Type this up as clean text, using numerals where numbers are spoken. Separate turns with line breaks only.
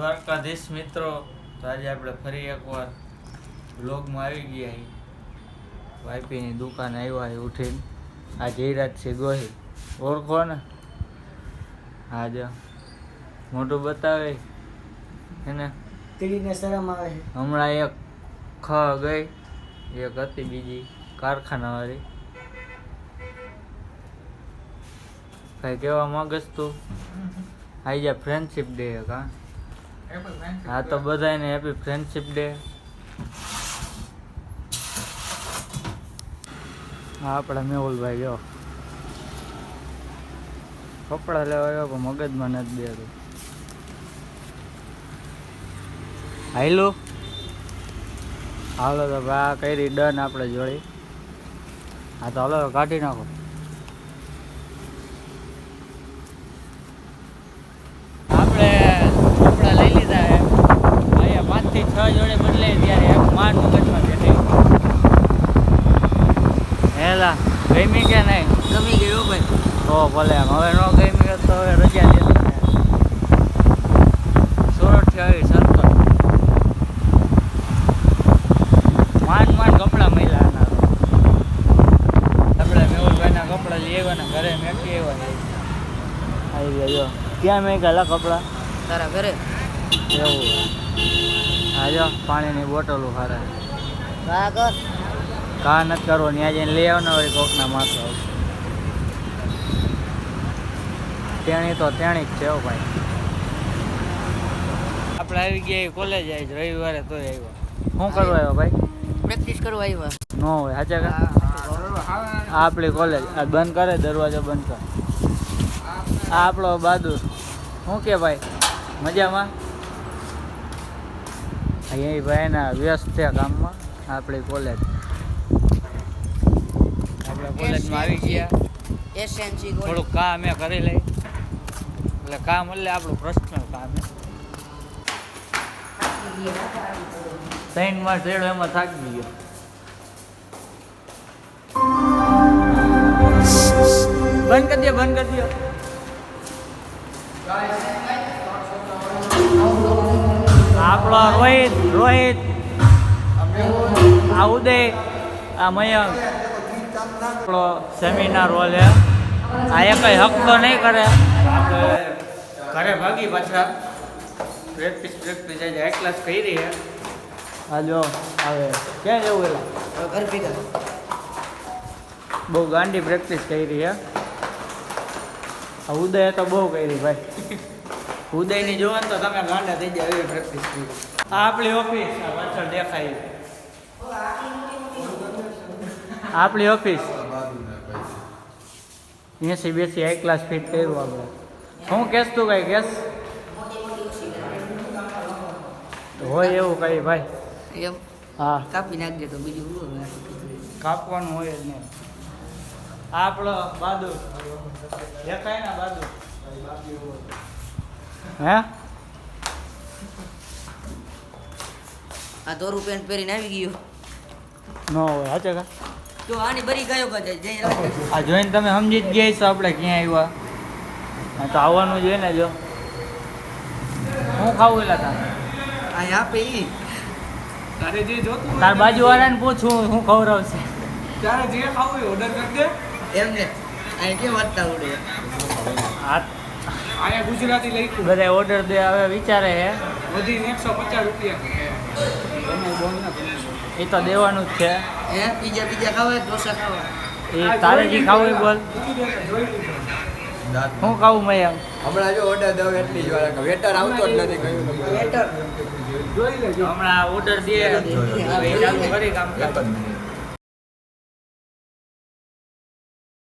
દ્વારકાધીશ મિત્રો, તો આજે આપણે ફરી એકવાર વ્લોગમાં આવી ગયા છીએ. વાઈપીની દુકાન આવ્યા છે ઉઠીને. આ જયરાજસિંહ ગોહિલ ઓળખો ને? હા જો મોઢું બતાવે એને
તીડીને શરમ આવે છે.
હમણાં એક ખ ગઈ, એક હતી બીજી કારખાનાવાળી. કઈ કહેવા માંગસ તું? આજે ફ્રેન્ડશિપ ડે કા? હા તો બધાને હેપી ફ્રેન્ડશિપ ડે. હા આપણા મેહુલભાઈ જો કપડા લેવા આવ્યો પણ મગજમાં નથી દેતું. હાલો હાલો તો આ કરી ડન આપણે જોડી. હા તો હાલો કાઢી નાખો. આપણે કપડા લઈ લીધા હે. અહીંયા 5 થી 6 જોડે બદલે ત્યારે એમ માન મગજમાં બેઠી. હેલા ગમી કે નહીં?
ગમી ગયો ભાઈ.
તો ભલે એમ. હવે ન ગમી તો હવે રજા દેતો. સોરઠથી આવી સરકાર માંડ કપડાં મળ્યા. આપણે મેહુલભાઈના કપડાં લઈ આવ્યા ને ઘરે મેકી આવ્યા. આવી ગયા જો. ક્યાં મેં ગયેલા કપડાં?
તારા ઘરે
એવું? હા જો પાણીની બોટલો હારા.
કા કર
કા નથી કરવો, ત્યાં જઈને લઈ આવો ને વળી કોકના માથે આવશે. તેણી તો તેણી જ છે હો ભાઈ. આપણે આવી ગયા કોલેજ આજ રવિવારે તો આવ્યો. શું કરવા આવ્યો ભાઈ?
પ્રેક્ટિસ કરવા આવ્યા.
ન હોય સાચા કા? આ આપણી કોલેજ. આ બંધ કરે, દરવાજો બંધ કર. આ આપણો બહાદુર. શું કે ભાઈ મજામાં? અહીં ભાઈ એના વ્યસ્ત છે કામમાં. આપણી કોલેજ. આપણે કોલેજમાં આવી ગયા.
એસએનસી
થોડુંક કામ એ કરી લઈ. એટલે કામ એટલે આપણું પર્સનલ કામ. 3 માસ રેડો એમાં થાકી ગયો. બંધ કરી દે, બંધ કરી દે. આપણો રોહિત આ ઉદય આ મયંક આપણો સેમિનાર હોલ હે. આ એ કઈ હક તો નહીં કરે. આપણે ઘરે ભાગી પાછા પ્રેક્ટિસ આજે 1 ક્લાસ કરી છે. હા જો હવે ક્યાં જવું? એલા
ઘર ભેગા
બહુ ગાંડી પ્રેક્ટિસ કરી છે. આ ઉદય તો બહુ કરી ભાઈ. ઉદયની જોવાનું તો તમે ગાંડા થઈ જાય એવી પ્રેક્ટિસ કરી. આ આપણી ઓફિસ આ પાછળ દેખાય. આપણી ઓફિસ 80 1 ક્લાસ ફીટ કર્યું આપણે. શું કહેશ તું? કઈ કહેશ હોય એવું કઈ ભાઈ?
એમ
હા
કાપી નાખજે તો બીજું
કાપવાનું હોય જ નહીં. આ આપણો બહાદુર દેખાય ને બહાદુર. હે
આ દોરું પેન્ટ પહેરીને આવી ગયો.
ન હોય સાચે કા?
તો આની બરી ગયો કદાચ જઈ
આ જોઈને તમે સમજી જ ગયા છો આપણે ક્યાં આવ્યા. હા તો આવવાનું જોઈએ ને. જો હું ખાવું એલા તારે?
અહીં આપે ઈ
તારે જે જોતું
તાર બાજુવાળાને પૂછું હું ખવડાવશે.
તારે જે ખાવું એ ઓર્ડર કરી દે.
એમને અહીં કેમ વાંચતા આવડે?
હા
આયા ગુજરાતી લખ્યું
બધા ઓર્ડર દે હવે વિચારે હે.
વધીને 150 રૂપિયા.
એ તો દેવાનું જ છે.
હે પીઝા ખાવા ઢોસા ખાવા?
એ તારે જે ખાવું એ બોલ. હું ખાવું મયંક?
હમણાં જો ઓર્ડર દઉં એટલી જ વાર વેટર આવતો જ નથી કયું
વેટર
જોઈ લેજો.
હમણાં ઓર્ડર દે ચાલુ કરી કામ.